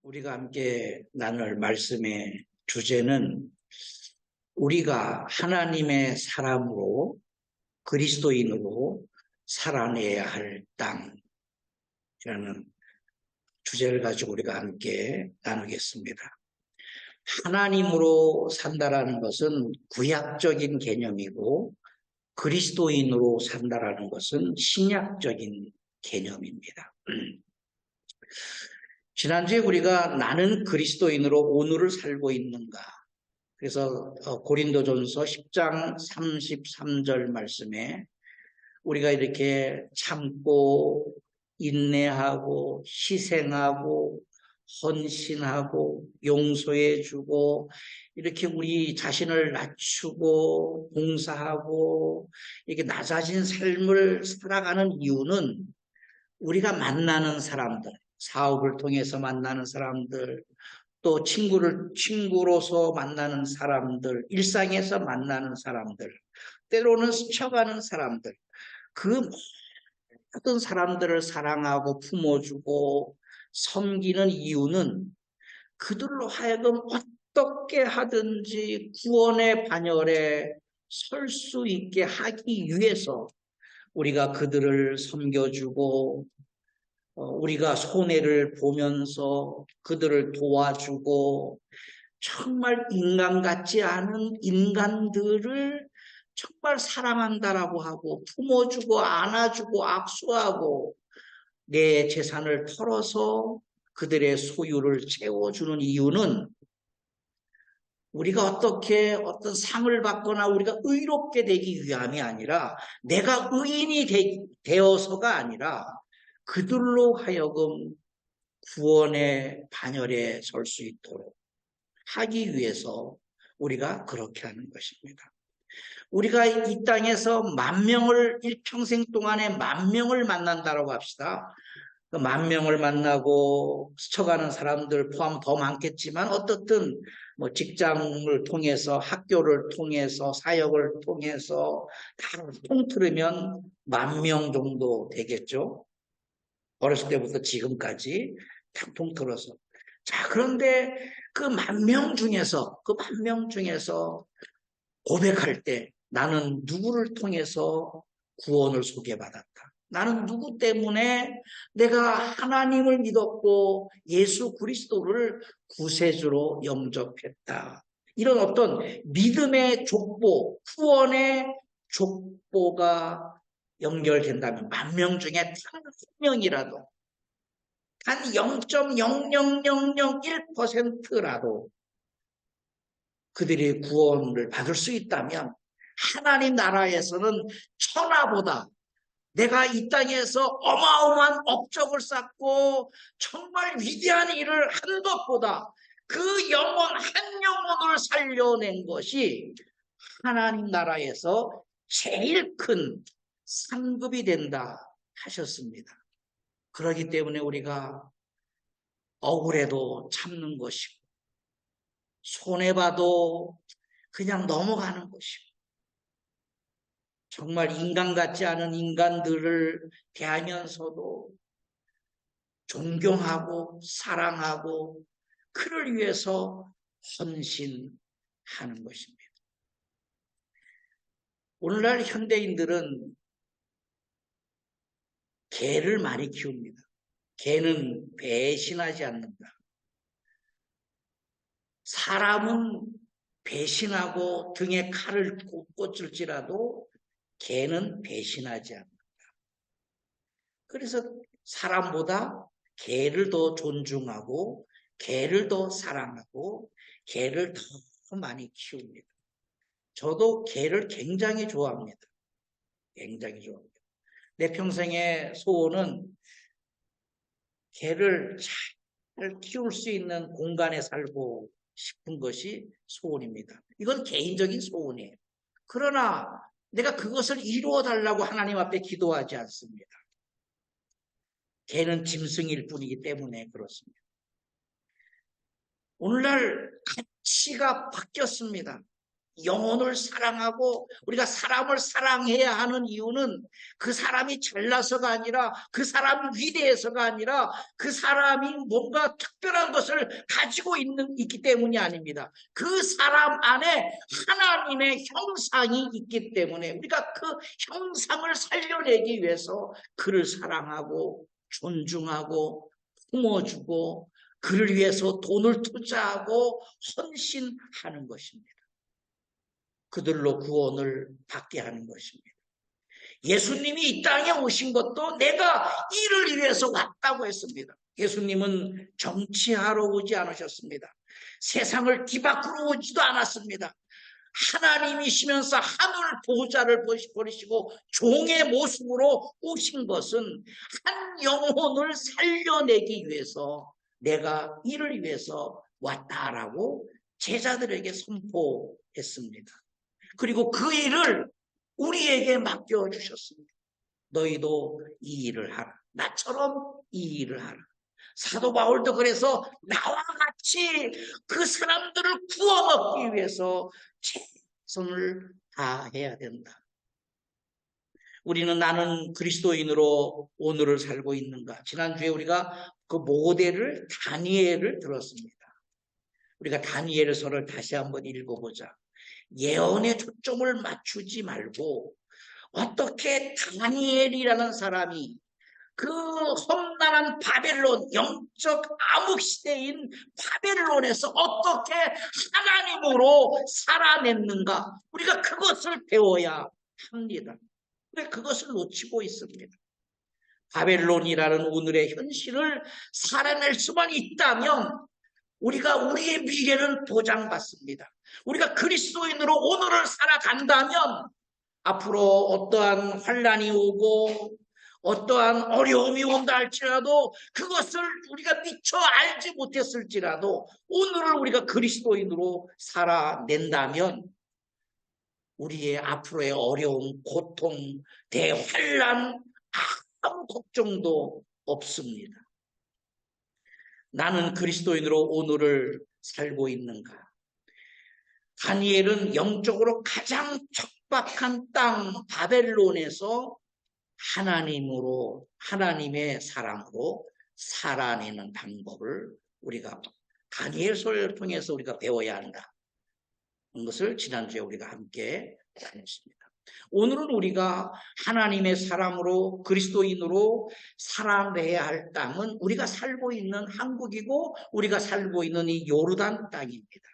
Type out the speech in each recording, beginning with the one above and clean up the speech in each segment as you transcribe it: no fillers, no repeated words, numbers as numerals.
우리가 함께 나눌 말씀의 주제는 우리가 하나님의 사람으로 그리스도인으로 살아내야 할 땅이라는 주제를 가지고 우리가 함께 나누겠습니다. 하나님으로 산다라는 것은 구약적인 개념이고 그리스도인으로 산다라는 것은 신약적인 개념입니다. 지난주에 우리가 나는 그리스도인으로 오늘을 살고 있는가? 그래서 고린도전서 10장 33절 말씀에 우리가 이렇게 참고 인내하고 희생하고 헌신하고 용서해주고 이렇게 우리 자신을 낮추고 봉사하고 이렇게 낮아진 삶을 살아가는 이유는 우리가 만나는 사람들, 사업을 통해서 만나는 사람들, 또 친구로서 만나는 사람들, 일상에서 만나는 사람들, 때로는 스쳐가는 사람들, 그 모든 사람들을 사랑하고 품어주고 섬기는 이유는 그들로 하여금 어떻게 하든지 구원의 반열에 설 수 있게 하기 위해서 우리가 그들을 섬겨주고 우리가 손해를 보면서 그들을 도와주고 정말 인간 같지 않은 인간들을 정말 사랑한다라고 하고 품어주고 안아주고 악수하고 내 재산을 털어서 그들의 소유를 채워주는 이유는 우리가 어떻게 어떤 상을 받거나 우리가 의롭게 되기 위함이 아니라 내가 의인이 되어서가 아니라 그들로 하여금 구원의 반열에 설 수 있도록 하기 위해서 우리가 그렇게 하는 것입니다. 우리가 이 땅에서 일평생 동안에 10,000명을 만난다고 합시다. 그 10,000명을 만나고 스쳐가는 사람들 포함 더 많겠지만 어떻든 뭐 직장을 통해서 학교를 통해서 사역을 통해서 다 통틀으면 10,000명 정도 되겠죠. 어렸을 때부터 지금까지 다 통틀어서. 자, 그런데 그 10,000명 중에서 고백할 때 나는 누구를 통해서 구원을 소개받았다. 나는 누구 때문에 내가 하나님을 믿었고 예수 그리스도를 구세주로 영접했다. 이런 어떤 믿음의 족보, 구원의 족보가 연결된다면 10,000명 중에 단 한 명이라도 단 0.00001%라도 그들이 구원을 받을 수 있다면 하나님 나라에서는 천하보다 내가 이 땅에서 어마어마한 업적을 쌓고 정말 위대한 일을 한 것보다 그 영혼 한 영혼을 살려낸 것이 하나님 나라에서 제일 큰 상급이 된다 하셨습니다. 그렇기 때문에 우리가 억울해도 참는 것이고 손해봐도 그냥 넘어가는 것이고 정말 인간 같지 않은 인간들을 대하면서도 존경하고 사랑하고 그를 위해서 헌신하는 것입니다. 오늘날 현대인들은 개를 많이 키웁니다. 개는 배신하지 않는다. 사람은 배신하고 등에 칼을 꽂을지라도 개는 배신하지 않는다. 그래서 사람보다 개를 더 존중하고 개를 더 사랑하고 개를 더 많이 키웁니다. 저도 개를 굉장히 좋아합니다. 굉장히 좋아합니다. 내 평생의 소원은 개를 잘 키울 수 있는 공간에 살고 싶은 것이 소원입니다. 이건 개인적인 소원이에요. 그러나 내가 그것을 이루어 달라고 하나님 앞에 기도하지 않습니다. 개는 짐승일 뿐이기 때문에 그렇습니다. 오늘날 가치가 바뀌었습니다. 영혼을 사랑하고 우리가 사람을 사랑해야 하는 이유는 그 사람이 잘나서가 아니라, 그 사람이 위대해서가 아니라, 그 사람이 뭔가 특별한 것을 가지고 있기 때문이 아닙니다. 그 사람 안에 하나님의 형상이 있기 때문에 우리가 그 형상을 살려내기 위해서 그를 사랑하고 존중하고 품어주고 그를 위해서 돈을 투자하고 헌신하는 것입니다. 그들로 구원을 받게 하는 것입니다. 예수님이 이 땅에 오신 것도 내가 이를 위해서 왔다고 했습니다. 예수님은 정치하러 오지 않으셨습니다. 세상을 뒤바꾸러 오지도 않았습니다. 하나님이시면서 하늘 보호자를 버리시고 종의 모습으로 오신 것은 한 영혼을 살려내기 위해서 내가 이를 위해서 왔다라고 제자들에게 선포했습니다. 그리고 그 일을 우리에게 맡겨주셨습니다. 너희도 이 일을 하라. 나처럼 이 일을 하라. 사도 바울도 그래서 나와 같이 그 사람들을 구원하기 위해서 최선을 다해야 된다. 우리는 나는 그리스도인으로 오늘을 살고 있는가? 지난주에 우리가 그 모델을 다니엘을 들었습니다. 우리가 다니엘서를 다시 한번 읽어보자. 예언에 초점을 맞추지 말고 어떻게 다니엘이라는 사람이 그 험난한 바벨론, 영적 암흑시대인 바벨론에서 어떻게 하나님으로 살아냈는가, 우리가 그것을 배워야 합니다. 근데 그것을 놓치고 있습니다. 바벨론이라는 오늘의 현실을 살아낼 수만 있다면 우리가 우리의 미래를 보장받습니다. 우리가 그리스도인으로 오늘을 살아간다면 앞으로 어떠한 환난이 오고 어떠한 어려움이 온다 할지라도 그것을 우리가 미처 알지 못했을지라도 오늘을 우리가 그리스도인으로 살아낸다면 우리의 앞으로의 어려움, 고통, 대환난 아무 걱정도 없습니다. 나는 그리스도인으로 오늘을 살고 있는가? 다니엘은 영적으로 가장 척박한 땅 바벨론에서 하나님으로, 하나님의 사랑으로 살아내는 방법을 우리가 다니엘서를 통해서 우리가 배워야 한다. 것을 지난주에 우리가 함께 나눴습니다. 오늘은 우리가 하나님의 사람으로 그리스도인으로 살아내야 할 땅은 우리가 살고 있는 한국이고 우리가 살고 있는 이 요르단 땅입니다.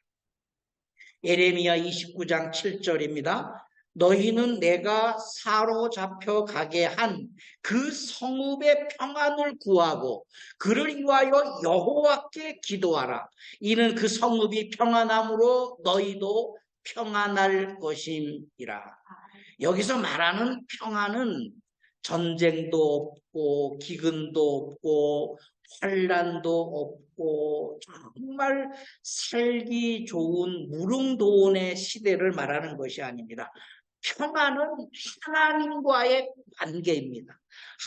예레미야 29장 7절입니다. 너희는 내가 사로잡혀 가게 한 그 성읍의 평안을 구하고 그를 위하여 여호와께 기도하라. 이는 그 성읍이 평안함으로 너희도 평안할 것임이라. 여기서 말하는 평안은 전쟁도 없고 기근도 없고 환난도 없고 정말 살기 좋은 무릉도원의 시대를 말하는 것이 아닙니다. 평안은 하나님과의 관계입니다.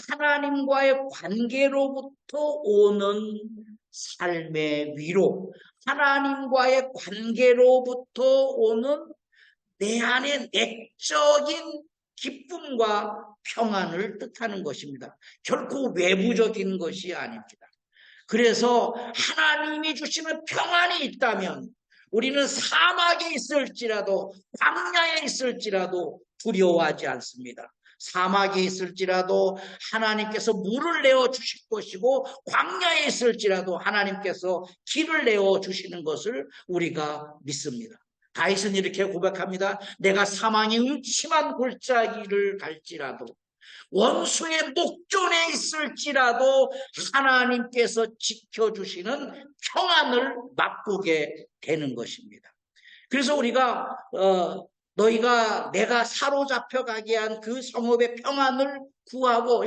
하나님과의 관계로부터 오는 삶의 위로, 하나님과의 관계로부터 오는 내 안의 내적인 기쁨과 평안을 뜻하는 것입니다. 결코 외부적인 것이 아닙니다. 그래서 하나님이 주시는 평안이 있다면 우리는 사막에 있을지라도 광야에 있을지라도 두려워하지 않습니다. 사막에 있을지라도 하나님께서 물을 내어 주실 것이고 광야에 있을지라도 하나님께서 길을 내어 주시는 것을 우리가 믿습니다. 다윗은 이렇게 고백합니다. 내가 사망의 음침한 골짜기를 갈지라도 원수의 목전에 있을지라도 하나님께서 지켜주시는 평안을 맛보게 되는 것입니다. 그래서 우리가 너희가 내가 사로잡혀 가게 한 그 성읍의 평안을 구하고,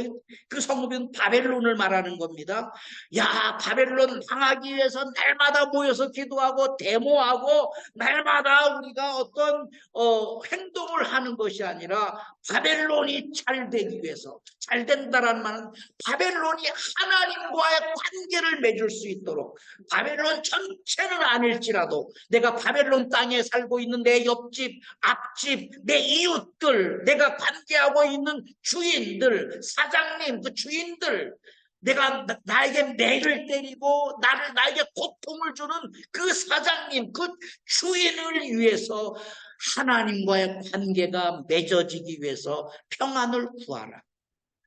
그 성읍은 바벨론을 말하는 겁니다. 야, 바벨론 망하기 위해서 날마다 모여서 기도하고 데모하고 날마다 우리가 어떤 행동을 하는 것이 아니라 바벨론이 잘 되기 위해서, 잘 된다라는 말은 바벨론이 하나님과의 관계를 맺을 수 있도록, 바벨론 전체는 아닐지라도 내가 바벨론 땅에 살고 있는 내 옆집, 앞집, 내 이웃들, 내가 관계하고 있는 주인들, 사장님, 그 주인들, 내가 나에게 매를 때리고 나에게 고통을 주는 그 사장님, 그 주인을 위해서 하나님과의 관계가 맺어지기 위해서 평안을 구하라.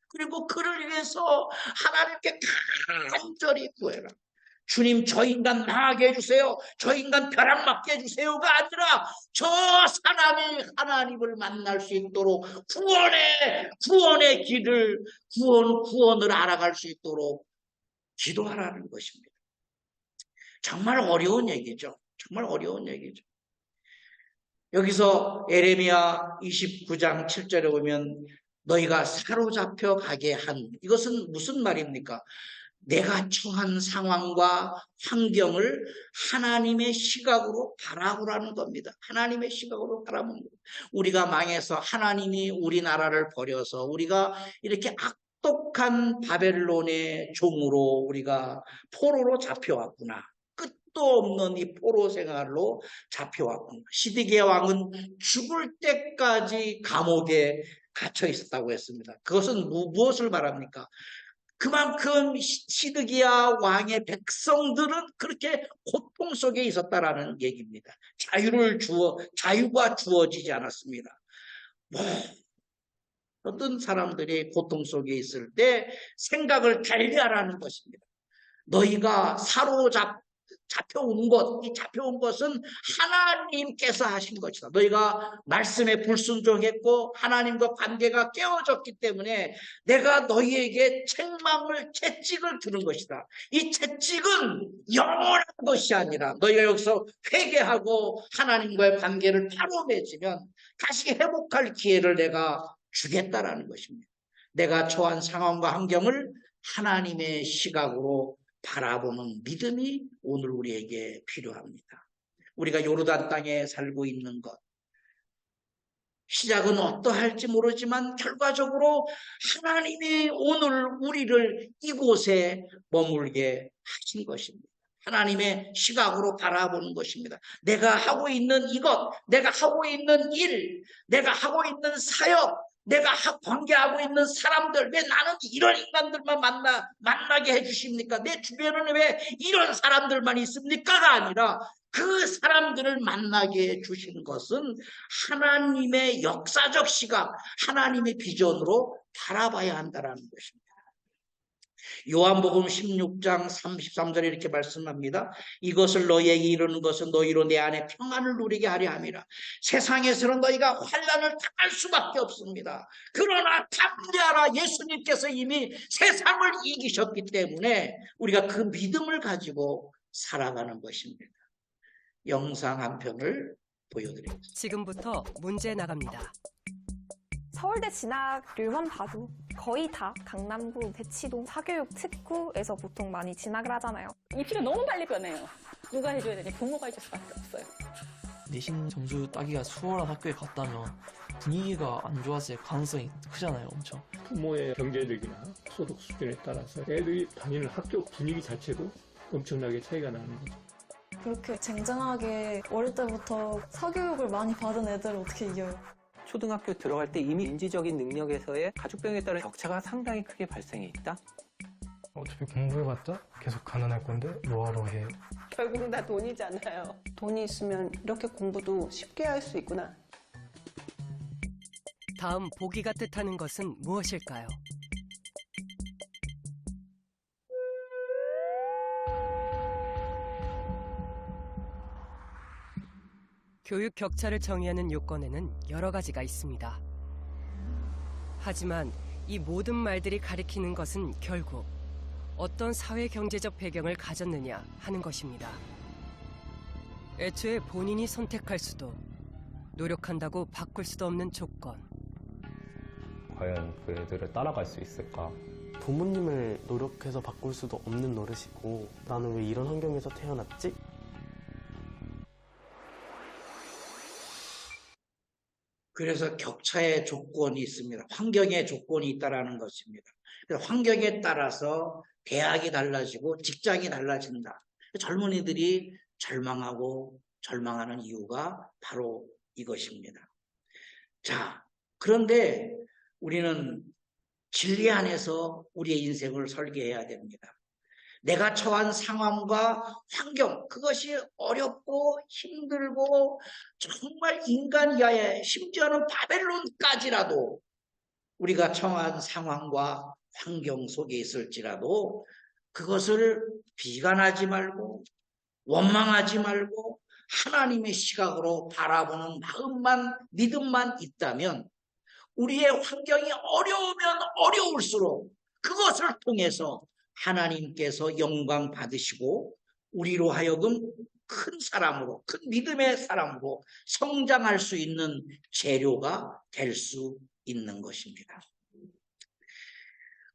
그리고 그를 위해서 하나님께 간절히 구해라. 주님, 저 인간 망하게 해주세요. 저 인간 벼락 맞게 해주세요가 아니라 저 사람이 하나님을 만날 수 있도록 구원의 길을, 구원을 알아갈 수 있도록 기도하라는 것입니다. 정말 어려운 얘기죠. 정말 어려운 얘기죠. 여기서 예레미야 29장 7절에 보면 너희가 사로잡혀 가게 한, 이것은 무슨 말입니까? 내가 처한 상황과 환경을 하나님의 시각으로 바라보라는 겁니다. 하나님의 시각으로 바라보는 겁니다. 우리가 망해서 하나님이 우리나라를 버려서 우리가 이렇게 악독한 바벨론의 종으로 우리가 포로로 잡혀왔구나. 끝도 없는 이 포로 생활로 잡혀왔구나. 시드기야 왕은 죽을 때까지 감옥에 갇혀 있었다고 했습니다. 그것은 무엇을 말합니까? 그만큼 시드기야 왕의 백성들은 그렇게 고통 속에 있었다라는 얘기입니다. 자유가 주어지지 않았습니다. 어떤 사람들이 고통 속에 있을 때 생각을 달리하라는 것입니다. 너희가 잡혀온 것은 하나님께서 하신 것이다. 너희가 말씀에 불순종했고 하나님과 관계가 깨어졌기 때문에 내가 너희에게 채찍을 드는 것이다. 이 채찍은 영원한 것이 아니라 너희가 여기서 회개하고 하나님과의 관계를 바로 맺으면 다시 회복할 기회를 내가 주겠다라는 것입니다. 내가 처한 상황과 환경을 하나님의 시각으로 바라보는 믿음이 오늘 우리에게 필요합니다. 우리가 요르단 땅에 살고 있는 것, 시작은 어떠할지 모르지만 결과적으로 하나님이 오늘 우리를 이곳에 머물게 하신 것입니다. 하나님의 시각으로 바라보는 것입니다. 내가 하고 있는 이것, 내가 하고 있는 일, 내가 하고 있는 사역, 내가 관계하고 있는 사람들, 왜 나는 이런 인간들만 만나게 해주십니까? 내 주변에는 왜 이런 사람들만 있습니까가 아니라 그 사람들을 만나게 해주신 것은 하나님의 역사적 시각, 하나님의 비전으로 바라봐야 한다는 것입니다. 요한복음 16장 33절에 이렇게 말씀합니다. 이것을 너희에게 이르는 것은 너희로 내 안에 평안을 누리게 하려 함이라. 세상에서는 너희가 환난을 당할 수밖에 없습니다. 그러나 담대하라. 예수님께서 이미 세상을 이기셨기 때문에 우리가 그 믿음을 가지고 살아가는 것입니다. 영상 한 편을 보여드리겠습니다. 지금부터 문제 나갑니다. 서울대 진학률만 봐도 거의 다 강남구, 대치동, 사교육 특구에서 보통 많이 진학을 하잖아요. 입시가 너무 빨리 변해요. 누가 해줘야 되냐? 부모가 해줄 수밖에 없어요. 내신 점수 따기가 수월한 학교에 갔다면 분위기가 안 좋아질 가능성이 크잖아요, 엄청. 부모의 경제력이나 소득 수준에 따라서 애들이 다니는 학교 분위기 자체도 엄청나게 차이가 나는 거죠. 그렇게 쟁쟁하게 어릴 때부터 사교육을 많이 받은 애들을 어떻게 이겨요? 초등학교 들어갈 때 이미 인지적인 능력에서의 가족병에 따른 격차가 상당히 크게 발생해 있다. 어차피 공부해봤자 계속 가난할 건데 뭐하러 해. 결국은 다 돈이잖아요. 돈이 있으면 이렇게 공부도 쉽게 할 수 있구나. 다음 보기가 뜻하는 것은 무엇일까요? 교육 격차를 정의하는 요건에는 여러 가지가 있습니다. 하지만 이 모든 말들이 가리키는 것은 결국 어떤 사회 경제적 배경을 가졌느냐 하는 것입니다. 애초에 본인이 선택할 수도, 노력한다고 바꿀 수도 없는 조건. 과연 그 애들을 따라갈 수 있을까? 부모님을 노력해서 바꿀 수도 없는 노릇이고 나는 왜 이런 환경에서 태어났지? 그래서 격차의 조건이 있습니다. 환경의 조건이 있다는 것입니다. 그래서 환경에 따라서 대학이 달라지고 직장이 달라진다. 젊은이들이 절망하고 절망하는 이유가 바로 이것입니다. 자, 그런데 우리는 진리 안에서 우리의 인생을 설계해야 됩니다. 내가 처한 상황과 환경, 그것이 어렵고 힘들고 정말 인간 이하의, 심지어는 바벨론까지라도 우리가 처한 상황과 환경 속에 있을지라도 그것을 비관하지 말고 원망하지 말고 하나님의 시각으로 바라보는 마음만, 믿음만 있다면 우리의 환경이 어려우면 어려울수록 그것을 통해서 하나님께서 영광 받으시고 우리로 하여금 큰 사람으로, 큰 믿음의 사람으로 성장할 수 있는 재료가 될 수 있는 것입니다.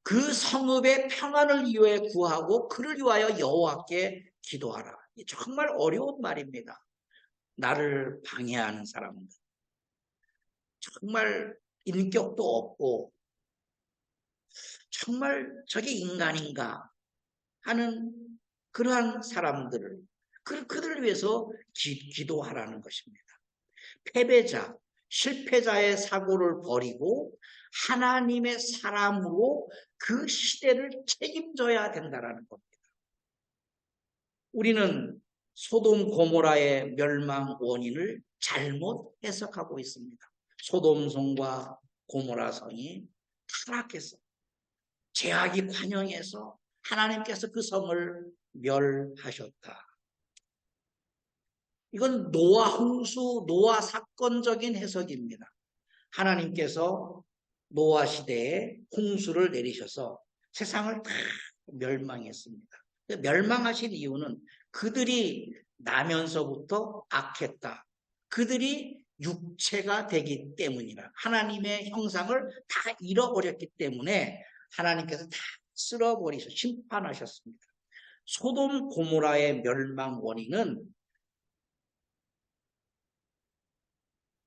그 성읍의 평안을 위해 구하고 그를 위하여 여호와께 기도하라. 정말 어려운 말입니다. 나를 방해하는 사람들, 정말 인격도 없고 정말 저게 인간인가 하는 그러한 사람들을, 그들을 위해서 기도하라는 것입니다. 패배자, 실패자의 사고를 버리고 하나님의 사람으로 그 시대를 책임져야 된다는 겁니다. 우리는 소돔 고모라의 멸망 원인을 잘못 해석하고 있습니다. 소돔성과 고모라성이 타락해서 죄악이 관영해서 하나님께서 그 성을 멸하셨다. 이건 노아 홍수, 노아 사건적인 해석입니다. 하나님께서 노아 시대에 홍수를 내리셔서 세상을 다 멸망했습니다. 멸망하신 이유는 그들이 나면서부터 악했다. 그들이 육체가 되기 때문이라. 하나님의 형상을 다 잃어버렸기 때문에 하나님께서 다 쓸어버리셔 심판하셨습니다. 소돔 고모라의 멸망 원인은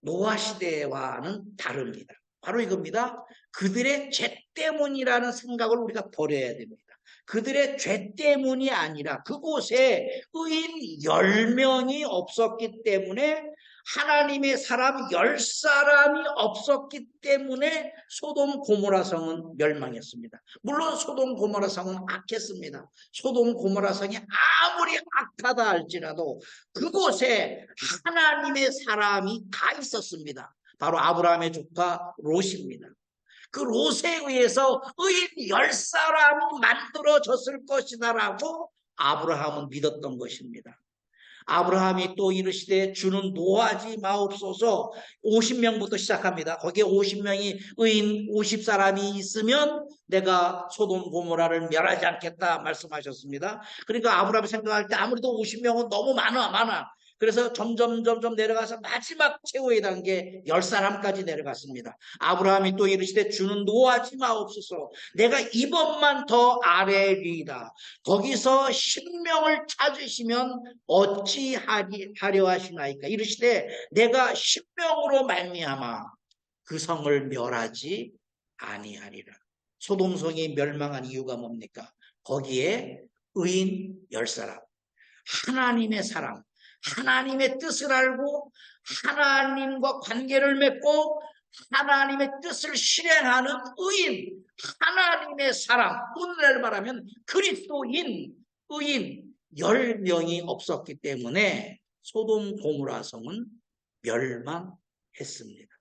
노아 시대와는 다릅니다. 바로 이겁니다. 그들의 죄 때문이라는 생각을 우리가 버려야 됩니다. 그들의 죄 때문이 아니라 그곳에 의인 10명이 없었기 때문에, 하나님의 사람 10사람이 없었기 때문에 소돔 고모라 성은 멸망했습니다. 물론 소돔 고모라 성은 악했습니다. 소돔 고모라 성이 아무리 악하다 할지라도 그곳에 하나님의 사람이 다 있었습니다. 바로 아브라함의 조카 롯입니다. 그 롯에 의해서 의인 10사람이 만들어졌을 것이다라고 아브라함은 믿었던 것입니다. 아브라함이 또 이르시되 주는 노하지 마옵소서. 50명부터 시작합니다. 거기에 50명이 의인 50사람이 있으면 내가 소돔 고모라를 멸하지 않겠다 말씀하셨습니다. 그러니까 아브라함이 생각할 때 아무래도 50명은 너무 많아. 그래서 점점 내려가서 마지막 최후의 단계 10사람까지 내려갔습니다. 아브라함이 또 이르시되 주는 노하지 마옵소서. 내가 이번만 더 아래리이다. 거기서 10명을 찾으시면 어찌하려 하시나이까. 이르시되 내가 10명으로 말미암아 그 성을 멸하지 아니하리라. 소돔성이 멸망한 이유가 뭡니까? 거기에 의인 10사람, 하나님의 사람, 하나님의 뜻을 알고 하나님과 관계를 맺고 하나님의 뜻을 실행하는 의인, 하나님의 사람, 오늘날 말하면 그리스도인, 의인 10명이 없었기 때문에 소돔 고모라 성은 멸망했습니다.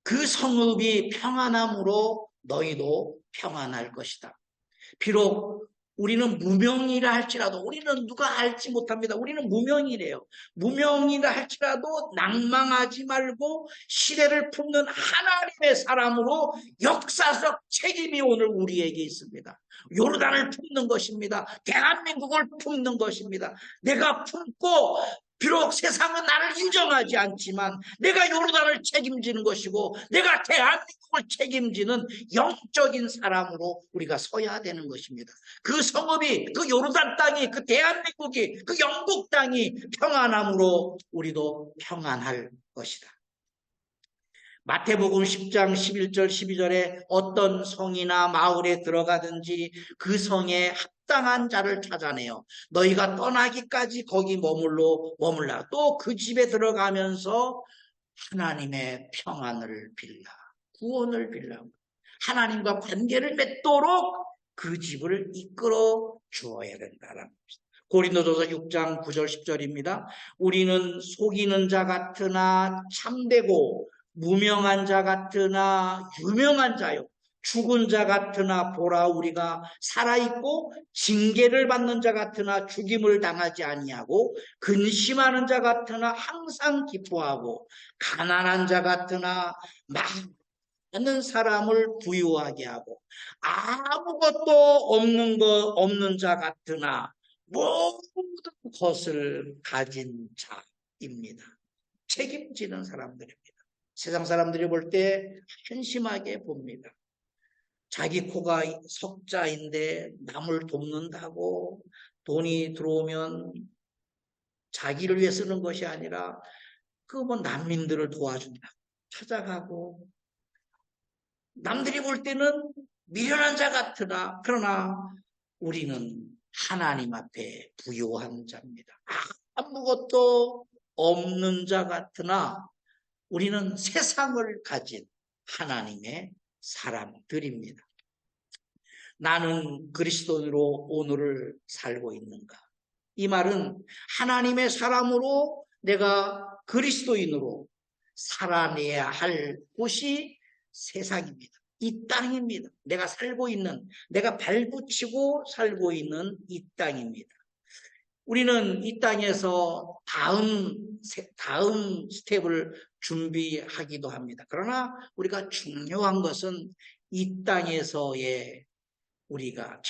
그 성읍이 평안함으로 너희도 평안할 것이다. 비록 우리는 무명이라 할지라도, 우리는 누가 알지 못합니다. 우리는 무명이래요. 무명이라 할지라도 낭망하지 말고 시대를 품는 하나님의 사람으로 역사적 책임 책임이 오늘 우리에게 있습니다. 요르단을 품는 것입니다. 대한민국을 품는 것입니다. 내가 품고 비록 세상은 나를 인정하지 않지만 내가 요르단을 책임지는 것이고 내가 대한민국을 책임지는 영적인 사람으로 우리가 서야 되는 것입니다. 그 성읍이, 그 요르단 땅이, 그 대한민국이, 그 영국 땅이 평안함으로 우리도 평안할 것이다. 마태복음 10장 11절 12절에 어떤 성이나 마을에 들어가든지 그 성에 합당한 자를 찾아내요. 너희가 떠나기까지 거기 머물라. 또 그 집에 들어가면서 하나님의 평안을 빌라. 구원을 빌라. 하나님과 관계를 맺도록 그 집을 이끌어 주어야 된다는 것입니다. 고린도전서 6장 9절 10절입니다. 우리는 속이는 자 같으나 참되고 무명한 자 같으나 유명한 자요. 죽은 자 같으나 보라 우리가 살아있고 징계를 받는 자 같으나 죽임을 당하지 아니하고 근심하는 자 같으나 항상 기뻐하고 가난한 자 같으나 많은 사람을 부유하게 하고 아무것도 없는 자 같으나 모든 것을 가진 자입니다. 책임지는 사람들입니다. 세상 사람들이 볼 때 한심하게 봅니다. 자기 코가 석자인데 남을 돕는다고 돈이 들어오면 자기를 위해 쓰는 것이 아니라 난민들을 도와준다고 찾아가고 남들이 볼 때는 미련한 자 같으나 그러나 우리는 하나님 앞에 부요한 자입니다. 아무것도 없는 자 같으나 우리는 세상을 가진 하나님의 사람들입니다. 나는 그리스도인으로 오늘을 살고 있는가? 이 말은 하나님의 사람으로 내가 그리스도인으로 살아내야 할 곳이 세상입니다. 이 땅입니다. 내가 살고 있는, 내가 발붙이고 살고 있는 이 땅입니다. 우리는 이 땅에서 다음 스텝을 준비하기도 합니다. 그러나 우리가 중요한 것은 이 땅에서의 우리가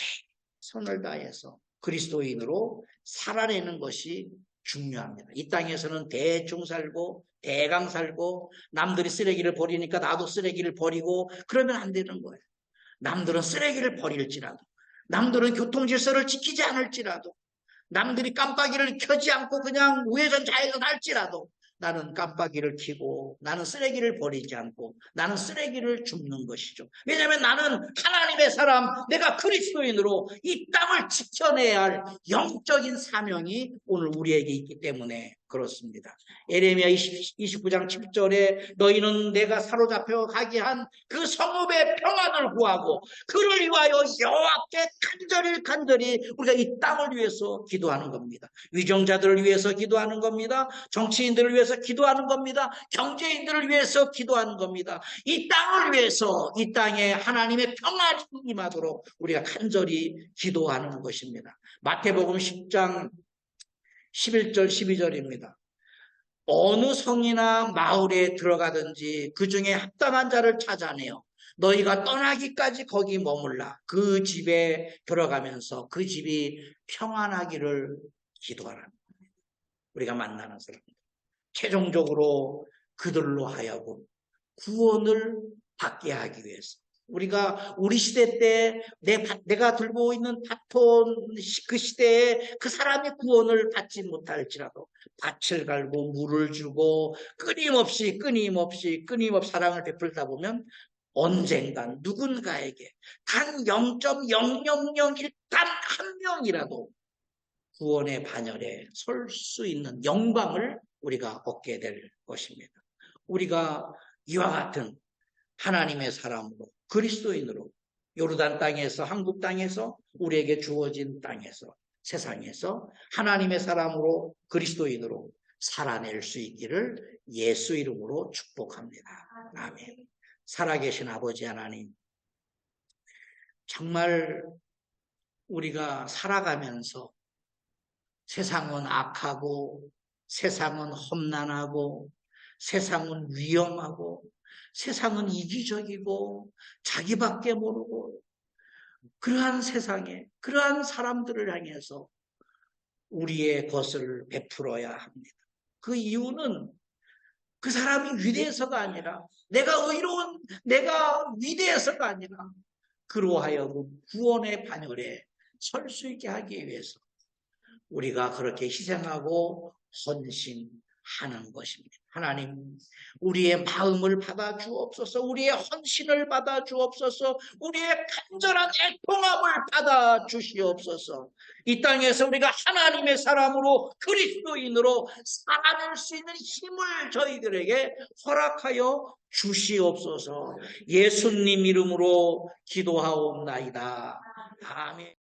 최선을 다해서 그리스도인으로 살아내는 것이 중요합니다. 이 땅에서는 대충 살고 대강 살고 남들이 쓰레기를 버리니까 나도 쓰레기를 버리고 그러면 안 되는 거예요. 남들은 쓰레기를 버릴지라도 남들은 교통질서를 지키지 않을지라도 남들이 깜빡이를 켜지 않고 그냥 우회전 좌회전 할지라도 나는 깜빡이를 켜고 나는 쓰레기를 버리지 않고 나는 쓰레기를 줍는 것이죠. 왜냐하면 나는 하나님의 사람, 내가 그리스도인으로 이 땅을 지켜내야 할 영적인 사명이 오늘 우리에게 있기 때문에 그렇습니다. 에레미야 29장 7절에 너희는 내가 사로잡혀 가게 한 그 성읍의 평안을 구하고 그를 위하여 여호와께 간절히 우리가 이 땅을 위해서 기도하는 겁니다. 위정자들을 위해서 기도하는 겁니다. 정치인들을 위해서 기도하는 겁니다. 경제인들을 위해서 기도하는 겁니다. 이 땅을 위해서 이 땅에 하나님의 평안이 임하도록 우리가 간절히 기도하는 것입니다. 마태복음 10장 11절 12절입니다. 어느 성이나 마을에 들어가든지 그 중에 합당한 자를 찾아내어 너희가 떠나기까지 거기 머물라. 그 집에 들어가면서 그 집이 평안하기를 기도하라는 겁니다. 우리가 만나는 사람들 최종적으로 그들로 하여금 구원을 받게 하기 위해서 우리가 우리 시대 때 내가 들고 있는 바톤 그 시대에 그 사람이 구원을 받지 못할지라도 밭을 갈고 물을 주고 끊임없이 사랑을 베풀다 보면 언젠간 누군가에게 단 0.00001 단 한 명이라도 구원의 반열에 설 수 있는 영광을 우리가 얻게 될 것입니다. 우리가 이와 같은 하나님의 사람으로 그리스도인으로 요르단 땅에서 한국 땅에서 우리에게 주어진 땅에서 세상에서 하나님의 사람으로 그리스도인으로 살아낼 수 있기를 예수 이름으로 축복합니다. 아멘. 살아계신 아버지 하나님, 정말 우리가 살아가면서 세상은 악하고 세상은 험난하고 세상은 위험하고 세상은 이기적이고 자기밖에 모르고 그러한 세상에 그러한 사람들을 향해서 우리의 것을 베풀어야 합니다. 그 이유는 그 사람이 위대해서가 아니라 내가 위대해서가 아니라 그로 하여금 구원의 반열에 설 수 있게 하기 위해서 우리가 그렇게 희생하고 헌신하는 것입니다. 하나님, 우리의 마음을 받아 주옵소서, 우리의 헌신을 받아 주옵소서, 우리의 간절한 애통함을 받아 주시옵소서. 이 땅에서 우리가 하나님의 사람으로 그리스도인으로 살아낼 수 있는 힘을 저희들에게 허락하여 주시옵소서. 예수님 이름으로 기도하옵나이다. 아멘.